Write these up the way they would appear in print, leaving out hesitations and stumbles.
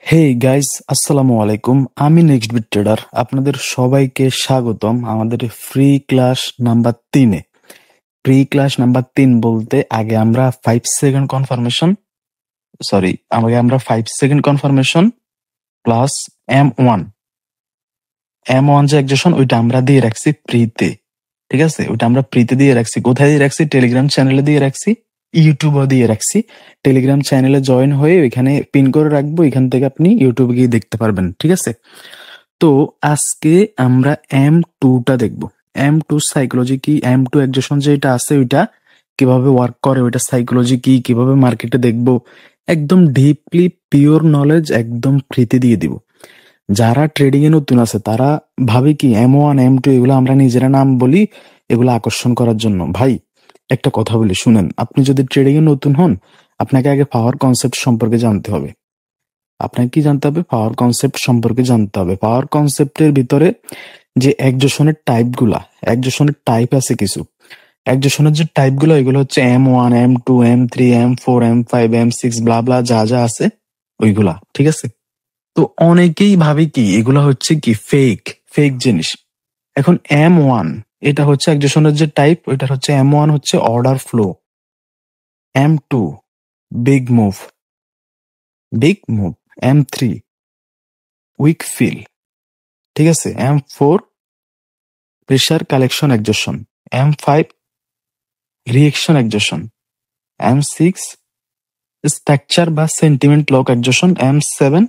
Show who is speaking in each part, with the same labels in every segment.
Speaker 1: Hey guys, আসসালামু আলাইকুম। আমি নেক্সট বিট ট্রেডার, আপনাদের সবাইকে স্বাগতম আমাদের ফ্রি ক্লাস নাম্বার 3-এ। ফ্রি ক্লাস নাম্বার 3 বলতে আগে আমরা 5 সেকেন্ড কনফার্মেশন প্লাস M1 যে একজেশন ওইটা আমরা দিয়ে রাখছি ফ্রিতে। ঠিক আছে, ওইটা আমরা ফ্রিতে দিয়ে রাখছি। কোথায় দিয়ে রাখছি? টেলিগ্রাম চ্যানেলে দিয়ে রাখছি, ইউটিউবেও দিয়ে রাখছি। টেলিগ্রাম চ্যানেলে জয়েন হয়ে ওইখানে পিন করে রাখবো, এখান থেকে আপনি ইউটিউবে গিয়ে দেখতে পারবেন। ঠিক আছে, তো আজকে আমরা M2টা দেখবো। M2 সাইকোলজি কি, M2 একজেশন যেটা আছে ওইটা কিভাবে ওয়ার্ক করে, ওইটা সাইকোলজি কি, কিভাবে মার্কেটে দেখবো, একদম ডিপলি পিওর নলেজ একদম ফ্রিতে দিয়ে দিব। যারা ট্রেডিং এ নতুন আছে তারা ভাবে কি M1 M2 এগুলো আমরা নিজেরা নাম বলি এগুলো আকর্ষণ করার জন্য। ভাই একটা কথা বলি শুনেন, আপনি যদি ট্রেডিং এ নতুন হন আপনাকে আগে পাওয়ার কনসেপ্ট সম্পর্কে জানতে হবে। আপনাকে কি জানতে হবে? পাওয়ার কনসেপ্ট সম্পর্কে জানতে হবে। পাওয়ার কনসেপ্টের ভিতরে যে একজোশনের টাইপ আছে কিছু। একজোশনের যে টাইপ গুলো এগুলো হচ্ছে M1 M2 M3 M4 M5 M6 ব্লা ব্লা যা যা আছে ওইগুলা। ঠিক আছে, তো অনেকেই ভাবে কি এগুলা হচ্ছে কি ফেক ফেক জিনিস। এখন M1 এটা হচ্ছে একজোশনের যে টাইপ, ওইটা হচ্ছে M1 হচ্ছে order flow, M2 big move M3 wick fill. ঠিক আছে, M4 pressure collection exhaustion, M5 reaction exhaustion, M6 structure বা sentiment lock exhaustion, M7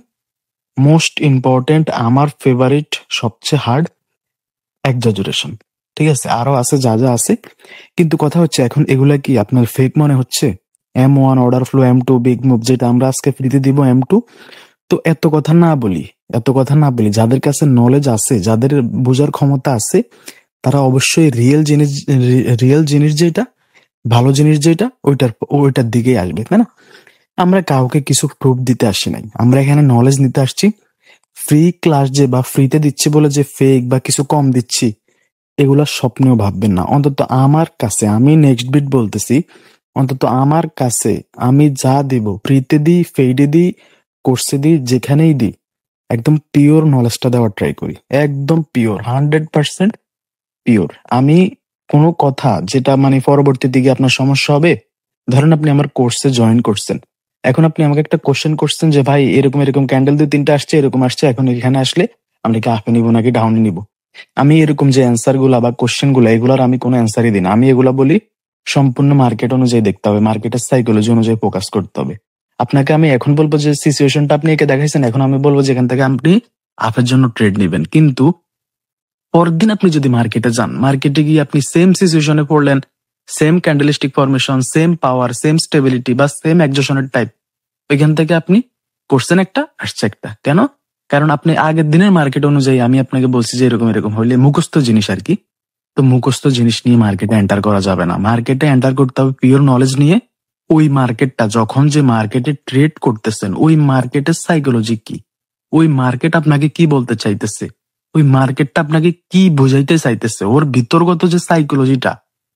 Speaker 1: most important আমার ফেভারিট সবচেয়ে হার্ড এক্সাজুরেশন। ঠিক আছে, আরো আছে যা যা আছে, কিন্তু কথা হচ্ছে এখন এগুলা কি আপনার ফেক মনে হচ্ছে? M1 order flow, M2 big move যেটা আমরা আজকে ফ্রিতে দিব M2। তো এত কথা না বলি যাদের কাছে নলেজ আছে, যাদের বোঝার ক্ষমতা আছে, তারা অবশ্যই রিয়েল জিনিস যেটা, ভালো জিনিস যেটা ওইটার দিকেই আসবে, তাই না? আমরা কাউকে কিছু প্রুফ দিতে আসি নাই, আমরা এখানে নলেজ নিতে আসছি। ফ্রি ক্লাস যে বা ফ্রিতে দিচ্ছি বলে যে ফেক বা কিছু কম দিচ্ছি এগুলা স্বপ্নেও ভাববেন না। অন্তত আমার কাছে, আমি নেক্সট বিট বলতেছি, অন্তত আমার কাছে আমি যা দিব ফ্রিতে দিই, ফেইডে দিই, কোর্সে দিই, যেখানেই দিই একদম পিওর নলেজটা দেওয়ার ট্রাই করি। একদম পিওর, 100% পিওর। আমি কোনো কথা যেটা মানে পরবর্তী দিকে আপনার সমস্যা হবে, ধরেন আপনি আমার কোর্সে জয়েন করছেন, এখন আপনি আমাকে একটা কোশ্চেন করছেন যে ভাই এরকম এরকম ক্যান্ডেল 2-3টা আসছে, এরকম আসছে, এখন এখানে আসলে আমরা কি আপে নিবো নাকি ডাউনে নিব? আমি এরকম যে অ্যান্সার গুলা বা কোশ্চেন গুলা এগুলার আমি কোনো অ্যান্সারই দিই না। আমি এগুলা বলি সম্পূর্ণ মার্কেট অনুযায়ী দেখতে হবে, মার্কেটের সাইকোলজি অনুযায়ী ফোকাস করতে হবে। আপনাকে আমি এখন বলবো যে সিচুয়েশনটা আপনি একে দেখাইছেন, এখন আমি বলবো যেখান থেকে আপনি আপের জন্য ট্রেড নিবেন। কিন্তু পরদিন আপনি যদি মার্কেটে যান, মার্কেটে গিয়ে আপনি সেম সিচুয়েশনে পড়লেন, সেম ক্যান্ডেলিস্টিক ফরমেশন, সেম পাওয়ার, সেম স্টেবিলিটি বা সেম একজোশনের টাইপ, ওইখান থেকে আপনি করছেন একটা, আসছে একটা। কেন? কারণ আপনি আগের দিনের মার্কেট অনুযায়ী আমি আপনাকে বলছি যে এরকম এরকম হইলে মুখস্থ জিনিস আর কি। তো মুখস্থ জিনিস নিয়ে মার্কেটে এন্টার করা যাবে না, মার্কেটে এন্টার করতে হবে পিওর নলেজ নিয়ে। ওই মার্কেটটা যখন যে মার্কেটে ট্রেড করতেছেন ওই মার্কেটের সাইকোলজি কি, ওই মার্কেট আপনাকে কি বলতে চাইতেছে, ওই মার্কেটটা আপনাকে কি বোঝাইতে চাইতেছে, ওর ভিতরগত যে সাইকোলজিটা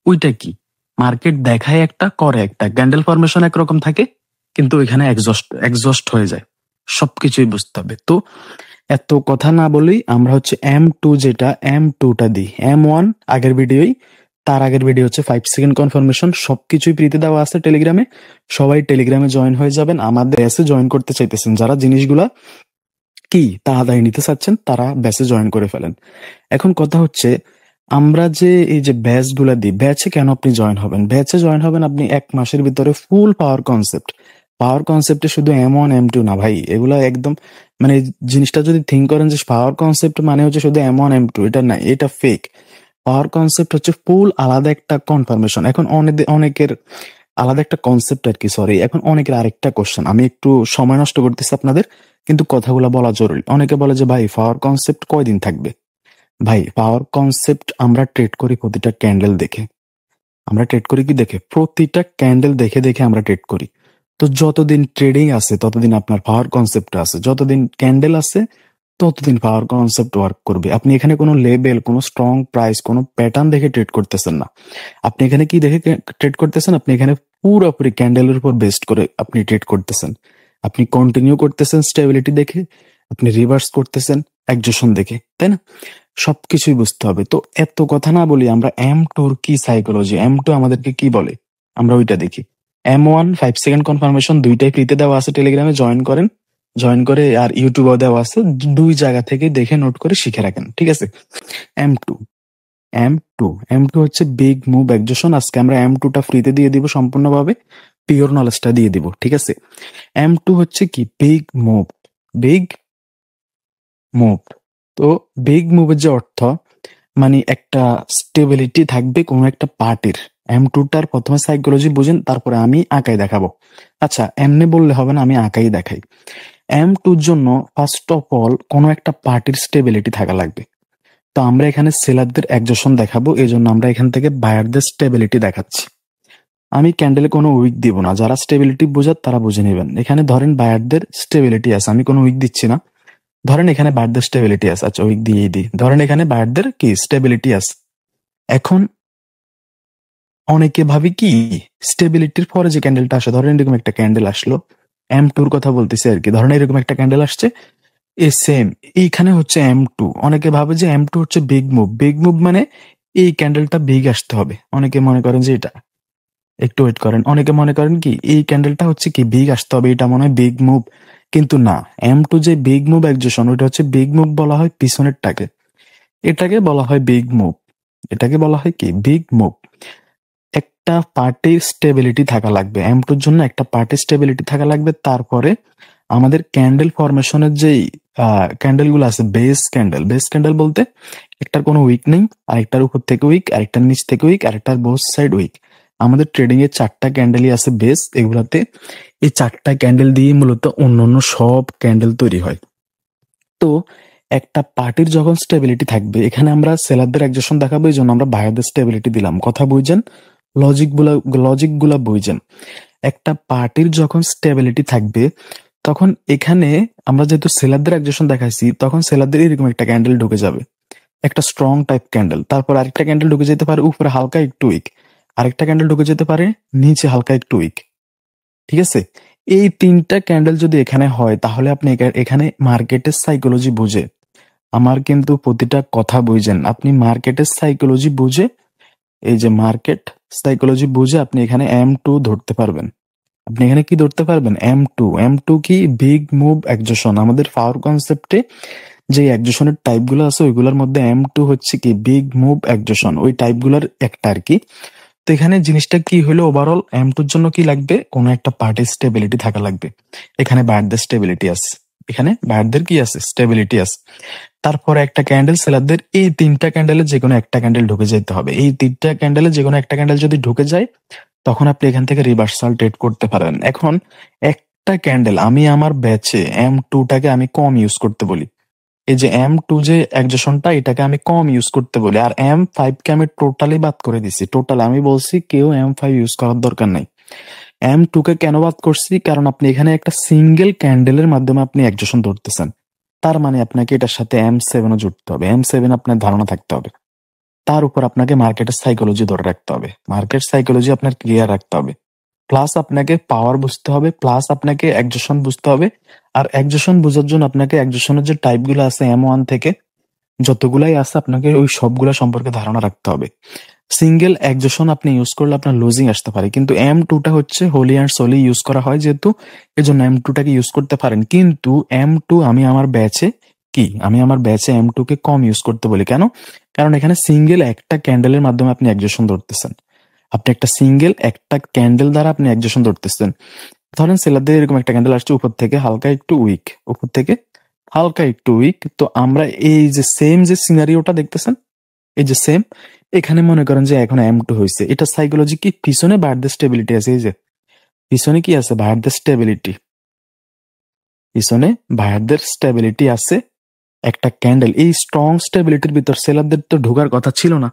Speaker 1: ওইটা কি। মার্কেট দেখায় একটা, করে একটা, ক্যান্ডেল ফরমেশন একরকম থাকে, কিন্তু ওইখানে এক্সস্ট হয়ে যায়। সবকিছুই বুঝতে হবে। তো এত কথা না বলেই আমরা হচ্ছে M2 যেটা M2টা দিই। M1 আগের ভিডিওই, তার আগের ভিডিও হচ্ছে 5 সেকেন্ড কনফার্মেশন, সবকিছুই ফ্রিতে দেওয়া আছে টেলিগ্রামে। সবাই টেলিগ্রামে জয়েন হয়ে যাবেন। আমাদের ব্যাচে জয়েন করতে চাইতেছেন যারা, জিনিসগুলা কি তাড়াতাড়ি নিতে চাচ্ছেন, তারা ব্যাচে জয়েন করে ফেলেন। এখন কথা হচ্ছে আমরা যে এই যে ব্যাচ গুলা দিই, ব্যাচে কেন আপনি জয়েন হবেন? ব্যাচে জয়েন হবেন আপনি 1 মাসের ভিতরে ফুল পাওয়ার কনসেপ্টে শুধু M1 M2 না ভাই, এগুলা একদম মানে জিনিসটা যদি থিঙ্ক করেন যে পাওয়ার কনসেপ্ট মানে হচ্ছে শুধু M1 M2, এটা না, এটা ফেক। পাওয়ার কনসেপ্ট হচ্ছে ফুল আলাদা একটা কনফার্মেশন। এখন অনেকের আলাদা একটা কনসেপ্ট আর কি, সরি। এখন অনেকের আরেকটা কোশ্চেন, আমি একটু সময় নষ্ট করতেছি আপনাদের, কিন্তু কথাগুলো বলা জরুরি। অনেকে বলে যে ভাই পাওয়ার কনসেপ্ট কয়দিন থাকবে? ভাই পাওয়ার কনসেপ্ট আমরা ট্রেড করি প্রতিটা ক্যান্ডেল দেখে। আমরা ট্রেড করি কি দেখে? প্রতিটা ক্যান্ডেল দেখে দেখে আমরা ট্রেড করি। তো যতদিন ট্রেডিং আছে ততদিন আপনার পাওয়ার কনসেপ্ট আছে, যতদিন ক্যান্ডেল আছে ততদিন পাওয়ার কনসেপ্ট ওয়ার্ক করবে। আপনি এখানে কোনো লেভেল, কোনো স্ট্রং প্রাইস, কোনো প্যাটার্ন দেখে ট্রেড করতেছেন না। আপনি এখানে কি দেখে ট্রেড করতেছেন? আপনি এখানে পুরোপুরি ক্যান্ডেলের উপর বেস্ট করে আপনি ট্রেড করতেছেন। আপনি কন্টিনিউ করতেছেন স্টেবিলিটি দেখে, আপনি রিভার্স করতেছেন একজোশন দেখে, তাই না? সবকিছুই বুঝতে হবে। তো এত কথা না বলি, আমরা M2 কি সাইকোলজি, M2 আমাদেরকে কি বলে আমরা ওইটা দেখি। M1 5 সেকেন্ড কনফার্মেশন দুইটাই ফ্রিতে দেওয়া আছে, টেলিগ্রামে জয়েন করেন, জয়েন করে আর ইউটিউবেও দেওয়া আছে, দুই জায়গা থেকে দেখে নোট করে শিখে রাখেন, ঠিক আছে? M2 M2 হচ্ছে বিগ মুভ একজোশন। আজকে আমরা M2টা ফ্রিতে দিয়ে দিব সম্পূর্ণভাবে, পিওর নলেজটা দিয়ে দিব, ঠিক আছে? M2 হচ্ছে কি বিগ মুভ, বিগ মুভ। তো বিগ মুভের যে অর্থ, মানে একটা স্টেবিলিটি থাকবে কোনো একটা পার্টির। M2টার প্রথমে সাইকোলজি বুঝেন, তারপরে আমি আঁকাই দেখাবো। আচ্ছা, এমনি বললে হবে না, আমি আঁকাই দেখাই। M2র জন্য ফার্স্ট অফ অল কোনো একটা পার্টির স্টেবিলিটি থাকা লাগবে। তো আমরা এখানে সেলারদের একজোশন দেখাবো, এই জন্য আমরা এখান থেকে বায়ারদের স্টেবিলিটি দেখাচ্ছি। আমি ক্যান্ডেলে কোনো উইক দিব না, যারা স্টেবিলিটি বোঝার তারা বুঝে নেবেন। এখানে ধরেন বায়ারদের স্টেবিলিটি আছে, আমি কোনো উইক দিচ্ছি না। ধরেন এখানে বায়ারদের স্টেবিলিটি আছে, আচ্ছা উইক দিয়েই দিই। ধরেন এখানে বায়ারদের কি স্টেবিলিটি আছে। এখন অনেকে ভাবি কি স্টেবিলিটির পরে যে ক্যান্ডেলটা আসে, ধরেন এরকম একটা ক্যান্ডেল আসলো, M2 কথা বলতেছি আর কি, ধরেন এরকম একটা ক্যান্ডেল আসছে, এই সেম এইখানে হচ্ছে M2। অনেকে ভাবে যে M2 হচ্ছে বিগ মুভ, বিগ মুভ মানে এই ক্যান্ডেলটা বিগ আসতে হবে। অনেকে মনে করেন যে এটা, একটু ওয়েট করেন, অনেকে মনে করেন কি এই ক্যান্ডেলটা হচ্ছে কি বিগ আসতে হবে, এটা মনে হয় বিগ মুভ। কিন্তু না, M2 যে বিগ মুভ একজোশন, ওইটা হচ্ছে বিগ মুভ বলা হয় পিছনেরটাকে, এটাকে বলা হয় বিগ মুভ, এটাকে বলা হয় কি বিগ মুভ। একটা পার্টির স্টেবিলিটি থাকা লাগবে, M2 জন্য একটা পার্টির স্টেবিলিটি থাকা লাগবে। তারপরে আমাদের ক্যান্ডেল ফরমেশনের যেই ক্যান্ডেল গুলো আছে, বেস ক্যান্ডেল, বেস ক্যান্ডেল বলতে একটার কোনো উইক নেই, আরেকটার উপর থেকে উইক, আরেকটার নিচ থেকে উইক, আরেকটার বোথ সাইড উইক। আমাদের ট্রেডিং এর 4টা ক্যান্ডেলই আছে বেস, এগুলাতে এই 4টা ক্যান্ডেল দিয়ে মূলত অন্যান্য সব ক্যান্ডেল তৈরি হয়। তো একটা পার্টির যখন স্টেবিলিটি থাকবে, এখানে আমরা সেলারদের একজোশন দেখাবো, এই জন্য আমরা বায়ারদের স্টেবিলিটি দিলাম। কথা বুঝছেন? লজিক গুলা বুঝছেন? একটা পার্টির যখন স্টেবিলিটি থাকবে, তখন এখানে আমরা যেহেতু সেলারদের একজোশন দেখাইছি, তখন সেলারদের এরকম একটা ক্যান্ডেল ঢুকে যাবে, একটা স্ট্রং টাইপ ক্যান্ডেল। তারপর আরেকটা ক্যান্ডেল ঢুকে যেতে পারে উপরে হালকা একটু উইক, আরেকটা ক্যান্ডেল ঢুকে যেতে পারে নিচে হালকা একটু উইক, ঠিক আছে? এই 3টা ক্যান্ডেল যদি এখানে হয়, তাহলে আপনি এখানে মার্কেটের সাইকোলজি বুঝে, আমার কিন্তু প্রতিটা কথা বুঝেন, আপনি মার্কেটের সাইকোলজি বুঝে, এই যে মার্কেট সাইকোলজি বুঝে আপনি এখানে M2 ধরতে পারবেন। আপনি এখানে কি ধরতে পারবেন? M2 কি বিগ মুভ একজোশন। আমাদের পাওয়ার কনসেপ্টে যে একজোশনের টাইপ গুলো আছে, ওইগুলোর মধ্যে M2 হচ্ছে কি বিগ মুভ একজোশন, ওই টাইপ গুলার একটা আর কি। তো এখানে জিনিসটা কি হলো, ওভারঅল M2 জন্য কি লাগবে, কোনো একটা পার্টির স্টেবিলিটি থাকা লাগবে। এখানে বায়ারদের স্টেবিলিটি আছে, এখানে বায়ারদের কি আছে, স্টেবিলিটি আছে। তারপরে একটা ক্যান্ডেল সেলারদের, এই 3টা ক্যান্ডেলে যে কোনো একটা ক্যান্ডেল ঢুকে যেতে হবে। এই 3টা ক্যান্ডেলে যে কোনো একটা ক্যান্ডেল যদি ঢুকে যায়, তখন আপনি এখান থেকে রিভার্সাল ট্রেড করতে পারেন। এখন একটা ক্যান্ডেল, আমি আমার ব্যাচে M2টাকে আমি কম ইউজ করতে বলি। এই যে M2 যে একজোশনটা, এটাকে আমি কম ইউজ করতে বলি। আর M5 কে আমি টোটালি বাদ করে দিছি, টোটাল আমি বলছি কেউ M5 ইউজ করার দরকার নাই। M2 কে কেন বাদ করছি, কারণ আপনি এখানে একটা সিঙ্গেল ক্যান্ডেলের মাধ্যমে আপনি একজোশন ধরতেছেন, তার মানে আপনাকে এটার সাথে M7ও জুড়তে হবে, M7 আপনার ধারণা থাকতে হবে। তার উপর আপনাকে মার্কেটের সাইকোলজি ধরে রাখতে হবে, মার্কেট সাইকোলজি আপনার ক্লিয়ার রাখতে হবে, প্লাস আপনাকে পাওয়ার বুঝতে হবে, প্লাস আপনাকে একজোশন বুঝতে হবে। আর একজোশন বোঝার জন্য আপনাকে একজোশনের যে টাইপ গুলো আছে M1 থেকে যতগুলাই আছে, আপনাকে ওই সবগুলা সম্পর্কে ধারণা রাখতে হবে। সিঙ্গেল একজোশন আপনি ইউজ করলে আপনার লুজিং আসতে পারে, কিন্তু M2টা হচ্ছে হোলি অ্যান্ড সোলি ইউজ করা হয় যেহেতু, এই জন্য M2টাকে ইউজ করতে পারেন। কিন্তু M2 আমি আমার ব্যাচে M2 কে কম ইউজ করতে বলি। কেন? কারণ এখানে সিঙ্গেল একটা ক্যান্ডেলের মাধ্যমে আপনি একজোশন ধরতেছেন, আপনি একটা সিঙ্গেল একটা ক্যান্ডেল দ্বারা আপনি একজোশন ধরতেছেন। ধরেন সেলারদের এরকম একটা ক্যান্ডেল আসছে উপর থেকে হালকা একটু উইক, উপর থেকে হালকা একটু উইক। তো আমরা এই যে সেম যে সিনারিওটা দেখতেছেন, এই যে সেম, এখানে মনে করেন যে এখন M2 হয়েছে, এটা সাইকোলজি কি, পিছনে বায়ারদের স্টেবিলিটি আছে। এই যে পিছনে কি আছে, বায়ারদের স্টেবিলিটি, পিছনে বায়ারদের স্টেবিলিটি আছে। একটা ক্যান্ডেল, এই স্ট্রং স্টেবিলিটির ভিতর সেলারদের তো ঢোকার কথা ছিল না।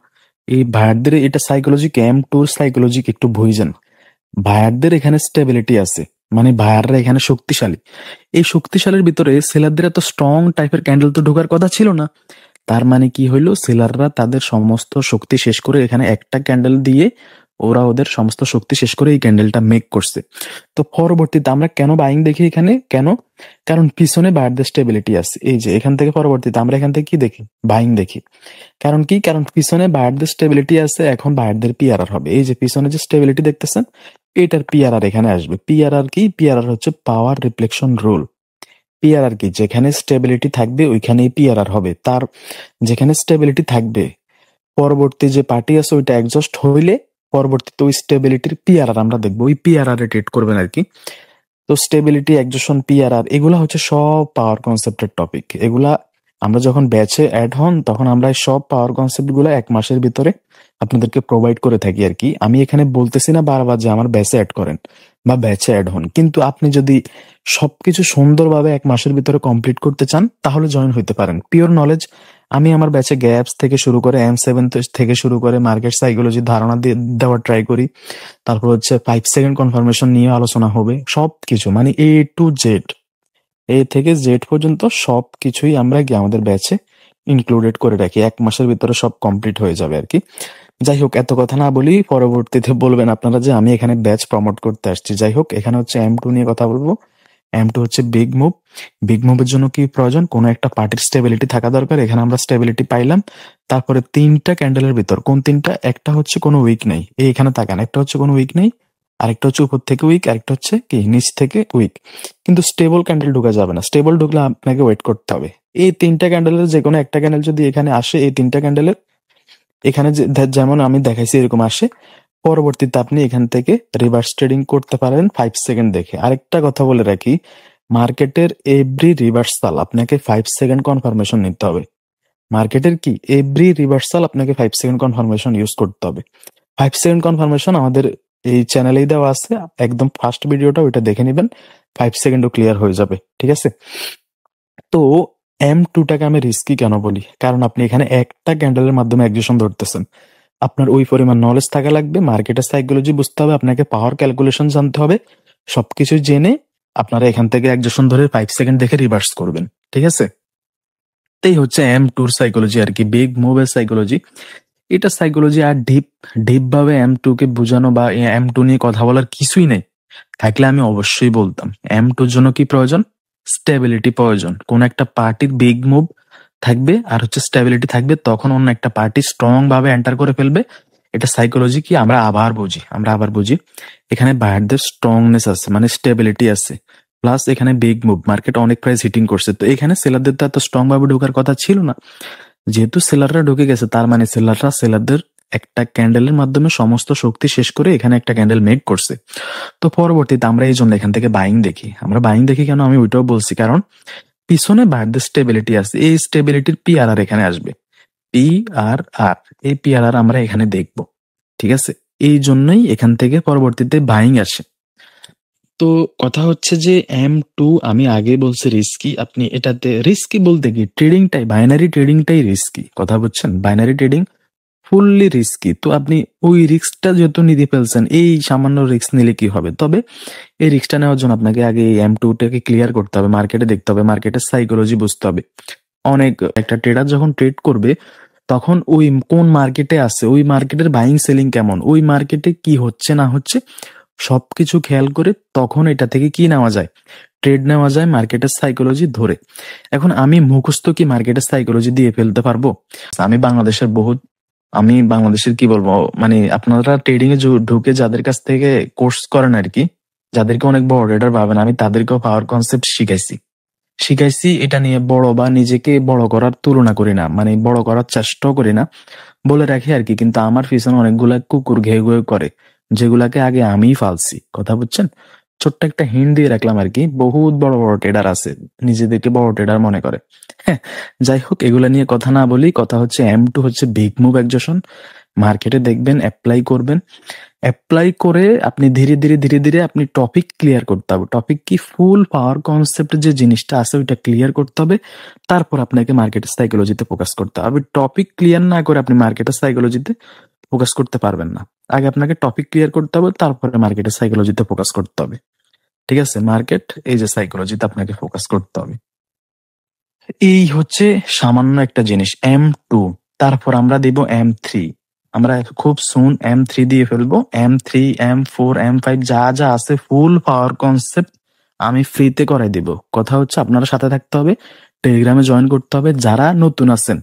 Speaker 1: এই বায়ারদের এটা সাইকোলজি, M2 সাইকোলজি একটু বুঝেন। বায়ারদের এখানে স্টেবিলিটি আছে, মানে বায়াররা এখানে শক্তিশালী। এই শক্তিশালীর ভিতরে সেলারদের এত স্ট্রং টাইপের ক্যান্ডেল তো ঢোকার কথা ছিল না। তার মানে কি হইলো, সেলাররা তাদের সমস্ত শক্তি শেষ করে এখানে একটা ক্যান্ডেল দিয়ে ওরা ওদের সমস্ত শক্তি শেষ করে এই ক্যান্ডেলটা মেক করছে। তো পরবর্তীতে আমরা কেন বাইং দেখি এখানে, কেন? কারণ পিছনে বায়ারদের স্টেবিলিটি আছে। এই যে এখান থেকে পরবর্তীতে আমরা এখান থেকে কি দেখি, বাইং দেখি। কারণ কি, কারণ পিছনে বায়ারদের স্টেবিলিটি আছে, এখন বায়ারদের পিআরআর হবে। এই যে পিছনে যে স্টেবিলিটি দেখতেছেন, এটার পিআরআর এখানে আসবে। পিআরআর কি? পিআরআর হচ্ছে পাওয়ার রিফ্লেকশন রুল। পিআরআর কি? যেখানে স্টেবিলিটি থাকবে ওইখানেই পিআরআর হবে। তার যেখানে স্টেবিলিটি থাকবে, পরবর্তী যে পার্টি আছে ওইটা এক্সস্ট হইলে পরবর্তীতে ওই স্টেবিলিটির পিআরআর আমরা দেখবো, ওই পিআরআর এ ট্রেড করবেন আর কি। তো স্টেবিলিটি, একজোশন, পিআরআর এগুলা হচ্ছে সব পাওয়ার কনসেপ্টের টপিক। এগুলা আমরা যখন ব্যাচে অ্যাড হন তখন আমরা এই সব পাওয়ার কনসেপ্ট গুলো 1 মাসের ভিতরে আপনাদেরকে প্রোভাইড করে থাকি আর কি। আমি এখানে বলতেছি না বারবার যে আমার ব্যাচে অ্যাড করেন বা ব্যাচে অ্যাড হন, কিন্তু আপনি যদি সবকিছু সুন্দরভাবে 1 মাসের ভিতরে কমপ্লিট করতে চান তাহলে জয়েন হইতে পারেন। পিওর নলেজ আমি আমার ব্যাচে গ্যাপস থেকে শুরু করে M7 থেকে শুরু করে মার্কেট সাইকোলজি ধারণা দেওয়ার ট্রাই করি। তারপর হচ্ছে 5 সেকেন্ড কনফার্মেশন নিয়ে আলোচনা হবে, সবকিছু মানে A to Z, A থেকে Z পর্যন্ত সবকিছুই আমরা কি আমাদের ব্যাচে ইনক্লুডেড করে রাখি। 1 মাসের ভিতরে সব কমপ্লিট হয়ে যাবে আর কি। যাই হোক, এত কথা না বলি, পরবর্তীতে বলবেন আপনারা যে আমি এখানে ব্যাচ প্রমোট করতে আসছি। যাই হোক, এখানে হচ্ছে M2 নিয়ে কথা বলবো। M2 হচ্ছে বিগ মুভ। বিগ মুভের জন্য কি প্রয়োজন? কোনো একটা পার্টির স্টেবিলিটি থাকা দরকার। এখানে আমরা স্টেবিলিটি পাইলাম। তারপরে 3টা ক্যান্ডেলের ভিতর কোন 3টা? একটা হচ্ছে কোনো উইক নেই, এখানে তাকান, একটা হচ্ছে কোনো উইক নেই, আরেকটা হচ্ছে উপর থেকে উইক, আরেকটা হচ্ছে কি নিচ থেকে উইক। কিন্তু স্টেবল ক্যান্ডেল ঢুকা যাবে না। স্টেবল ঢুকলে আপনাকে ওয়েট করতে হবে। এই 3টা ক্যান্ডেলের যে কোনো একটা ক্যান্ডেল যদি এখানে আসে, এই 3টা ক্যান্ডেলের এখানে যেমন আমি দেখাইছি এরকম আসে, পরবর্তীতে আপনি এখান থেকে রিভার্স ট্রেডিং করতে পারেন 5 সেকেন্ড দেখে। আরেকটা কথা বলে রাখি, মার্কেটের এভরি রিভার্সাল আপনাকে 5 সেকেন্ড কনফার্মেশন নিতে হবে। মার্কেটের কি এভরি রিভার্সাল আপনাকে 5 সেকেন্ড কনফার্মেশন ইউজ করতে হবে। 5 সেকেন্ড কনফার্মেশন আমাদের এই চ্যানেলেই দেওয়া আছে, একদম ফার্স্ট ভিডিওটা ওইটা দেখে নেবেন, 5 সেকেন্ডও ক্লিয়ার হয়ে যাবে, ঠিক আছে? তো M2টাকে আমি রিস্কি কেন বলি? কারণ আপনি এখানে একটা ক্যান্ডেলের মাধ্যমে একজেশন ধরতেছেন। আপনার ওই পরিমাণ নলেজ থাকা লাগবে, মার্কেটের সাইকোলজি বুঝতে হবে, আপনাকে পাওয়ার ক্যালকুলেশন জানতে হবে। সবকিছু জেনে আপনারা এখান থেকে একজেশন ধরে 5 সেকেন্ড দেখে রিভার্স করবেন, ঠিক আছে? এই হচ্ছে M2 সাইকোলজি আর কি, বিগ মুভের সাইকোলজি। এটা সাইকোলজি আর ডিপ ভাবে M2 কে বোঝানো বা M2 নিয়ে কথা বলার কিছুই নেই। থাকলে আমি অবশ্যই বলতাম। M2 জন্য কি প্রয়োজন? স্টেবিলিটি প্রয়োজন। কোন একটা পার্টির বিগ মুভ থাকবে আর হচ্ছে স্টেবিলিটি থাকবে, তখন অন্য একটা পার্টি স্ট্রং ভাবে এন্টার করে ফেলবে। এটা সাইকোলজি কি আমরা আবার বুঝি। এখানে বায়ারদের স্ট্রংনেস আছে, মানে স্টেবিলিটি আছে, প্লাস এখানে বিগ মুভ, মার্কেট অনেক প্রাইস হিটিং করছে। তো এখানে সেলারদের তো এত স্ট্রং ভাবে ঢোকার কথা ছিল না। যেহেতু সেলাররা ঢুকে গেছে, তার মানে সেলারদের একটা ক্যান্ডেলের মাধ্যমে সমস্ত শক্তি শেষ করে এখানে একটা ক্যান্ডেল মেক করছে। তো পরবর্তীতে আমরা এই জন্য এখান থেকে বাইং দেখি। আমরা বাইং দেখি কেন? আমি ওইটাও বলছি, কারণ পিছনে বায়ারদের স্টেবিলিটি আছে, এই স্টেবিলিটির পিআরআর এখানে আসবে। পিআরআর, এই পিআরআর আমরা এখানে দেখব, ঠিক আছে? এই জন্যই এখান থেকে পরবর্তীতে বাইং আসে। তো কথা হচ্ছে যে M2 আমি আগে বলছি রিস্কি। আপনি এটাতে রিস্কি বলতে কি, ট্রেডিংটাই, বাইনারি ট্রেডিংটাই রিস্কি, কথা বুঝছেন? Binary trading fully risky. তো আপনি ওই রিস্কটা যেহেতু নিতে ফেলছেন, এই সামান্য রিস্ক নিলে কি হবে? তবে এই রিস্কটা নেওয়ার জন্য আপনাকে আগে এই M2টাকে ক্লিয়ার করতে হবে, মার্কেটে দেখতে হবে, মার্কেটের সাইকোলজি বুঝতে হবে। অনেক একটা ট্রেডার যখন ট্রেড করবে তখন ওই কোন মার্কেটে আছে, ওই মার্কেটের বাইং সেলিং কেমন, ওই মার্কেটে কি হচ্ছে না হচ্ছে সবকিছু খেয়াল করে তখন এটা থেকে কি নেওয়া যায়, ট্রেড নেওয়া যায় মার্কেটের সাইকোলজি ধরে। এখন আমি মুখস্থ কি মার্কেটের সাইকোলজি দিয়ে ফেলতে পারবো? আমি বাংলাদেশের কি বলবো, মানে আপনারা ট্রেডিং এ ঢুকে যাদের কাছ থেকে কোর্স করেন আর কি, যাদেরকে অনেক বড় ট্রেডার ভাবেন, আমি তাদেরকেও পাওয়ার কনসেপ্ট শিখাইছি। এটা নিয়ে বড় বা নিজেকে বড় করার তুলনা করি না, মানে বড় করার চেষ্টাও করি না, বলে রাখি আর কি। কিন্তু আমার পিছনে অনেকগুলা কুকুর ঘেউ ঘেউ করে, যেগুলাকে আগে আমিই ফালছি, কথা বুঝছেন? ছোট্ট একটা হিন্ট দিয়ে রাখলাম আর কি। বহুত বড় বড় ট্রেডার আছে, নিজেদেরকে বড় ট্রেডার মনে করে। হ্যাঁ, যাই হোক, এগুলা নিয়ে কথা না বলি। কথা হচ্ছে M2 হচ্ছে বিগ মুভ একজেশন। মার্কেটে দেখবেন, অ্যাপ্লাই করবেন, অ্যাপ্লাই করে আপনি ধীরে ধীরে আপনি টপিক ক্লিয়ার করতে হবে। টপিক কি? ফুল পাওয়ার কনসেপ্ট যে জিনিসটা আছে ওইটা ক্লিয়ার করতে হবে। তারপর আপনাকে মার্কেটের সাইকোলজিতে ফোকাস করতে হবে। টপিক ক্লিয়ার না করে আপনি মার্কেটের সাইকোলজিতে ফোকাস করতে পারবেন না। আগে আপনাকে টপিক ক্লিয়ার করতে হবে, তারপরে মার্কেটের সাইকোলজিতে ফোকাস করতে হবে, ঠিক আছে? মার্কেট এই যে সাইকোলজিতে আপনাকে ফোকাস করতে হবে। এই হচ্ছে সামান্য একটা জিনিস M2। তারপর আমরা দিব M3। আমরা খুব সুন M3 দিয়ে ফেলবো। M3, M4, M5 যা যা আছে ফুল পাওয়ার কনসেপ্ট আমি ফ্রিতে করাই দিব। কথা হচ্ছে আপনারা সাথে থাকতে হবে, টেলিগ্রামে জয়েন করতে হবে। যারা নতুন আছেন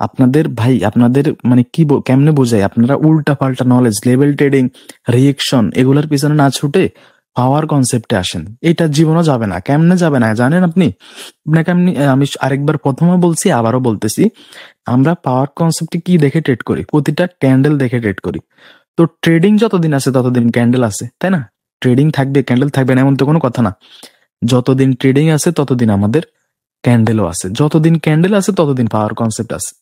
Speaker 1: আপনাদের ভাই, আপনাদের মানে কি কেমনে বোঝাই, আপনারা উল্টা পাল্টা নলেজ, লেভেল ট্রেডিং, রিয়েকশন এগুলোর পিছনে না ছুটে পাওয়ার কনসেপ্টে আসেন। এটা জীবনও যাবে না। কেমনে যাবে না জানেন আপনি? আপনাকে আমি আরেকবার প্রথমে বলছি, আবারও বলতেছি, আমরা পাওয়ার কনসেপ্টে কি দেখে ট্রেড করি? প্রতিটা ক্যান্ডেল দেখে ট্রেড করি। তো ট্রেডিং যতদিন আছে ততদিন ক্যান্ডেল আছে, তাই না? ট্রেডিং থাকবে, ক্যান্ডেল থাকবে না এমন তো কোনো কথা না। যতদিন ট্রেডিং আছে ততদিন আমাদের ক্যান্ডেলও আছে, যতদিন ক্যান্ডেল আছে ততদিন পাওয়ার কনসেপ্ট আছে।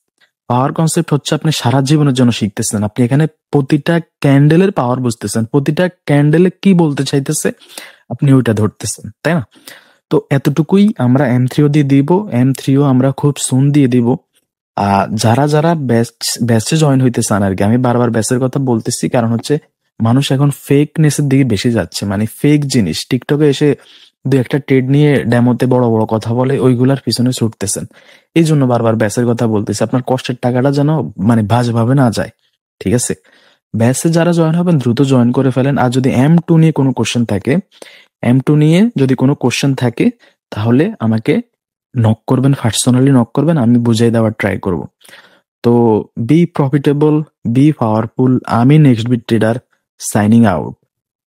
Speaker 1: পাওয়ার কনসেপ্ট হচ্ছে আপনি সারা জীবনের জন্য শিখতেছেন। আপনি এখানে প্রতিটা ক্যান্ডেলের পাওয়ার বুঝতেছেন, প্রতিটা ক্যান্ডেলে কি বলতে চাইতেছে আপনি ওইটা ধরতেছেন, তাই না? তো এতটুকুই আমরা M3ও দিয়ে দিব, M3ও আমরা খুব সুন দিয়ে দিব। যারা যারা ব্যাচে জয়েন হইতে চান আর কি, আমি বারবার ব্যাচের কথা বলতেছি কারণ হচ্ছে মানুষ এখন ফেকনেসের দিকে বেশি যাচ্ছে, মানে ফেক জিনিস টিকটকে এসে দু একটা ট্রেড নিয়ে ডেমোতে বড় বড় কথা বলে, ওইগুলার পিছনে ছুটতেছেন। এই জন্য বারবার ব্যাচের কথা বলতেছি, আপনার কষ্টের টাকাটা যেন মানে বাজেভাবে না যায়, ঠিক আছে? ব্যাচে যারা জয়েন হবেন দ্রুত জয়েন করে ফেলেন। আর যদি M2 নিয়ে কোনো কোশ্চেন থাকে, M2 নিয়ে যদি কোনো কোশ্চেন থাকে তাহলে আমাকে নক করবেন, পার্সোনালি নক করবেন, আমি বুঝিয়ে দেওয়ার ট্রাই করব। তো বি প্রফিটেবল, বি পাওয়ারফুল। আমি next bit trader, signing out.